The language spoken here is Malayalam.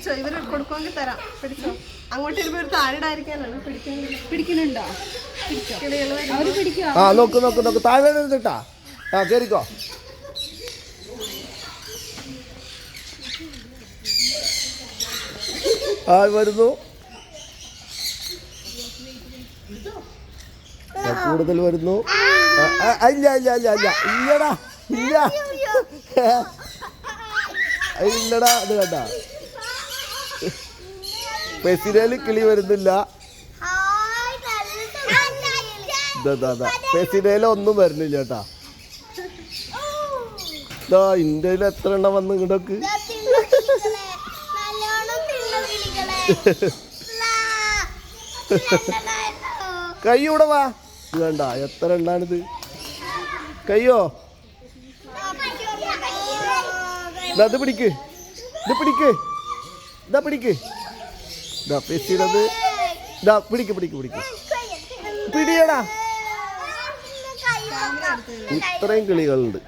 പിടിച്ചോ, ഇവര് കൊടുക്കുമെങ്കിൽ തരാം. പിടിച്ചോ. അങ്ങോട്ട് ഇരുമ്പോ ഒരു താഴെടായിരിക്കാനാണ്. പിടിക്കുന്നുണ്ടോ? അവര് പിടിക്കോ? ആ നോക്ക് നോക്ക് നോക്ക്, താഴെ ഇരുന്നിട്ടാ. ആ കേറിക്കോ. ആ വരുന്നു. കൂടുതൽ വരുന്നു. ഇല്ല ഇല്ല ഇല്ല ഇല്ല ഇല്ലടാ, ഇല്ല ഇല്ലടാ. അത് കണ്ട പെസിനേല് കിളി വരുന്നില്ല. പെസിനേലൊന്നും വരുന്നില്ല കേട്ടാ. ഇന്ത്യയിൽ എത്ര എണ്ണം വന്ന് ഇങ്ങോട്ടൊക്കെ. കയ്യൂടെ വാ. ഇത് കണ്ട എത്ര എണ്ണാണിത്. കയ്യോ ഇത് പിടിക്ക്, ഇത് പിടിക്ക്, ഇതാ പിടിക്ക്. ഇതാ പെസിനത്. ഇതാ പിടിക്ക് പിടിക്ക് പിടിക്ക്, പിടിയടാ. ഇത്രയും കിളികളുണ്ട്.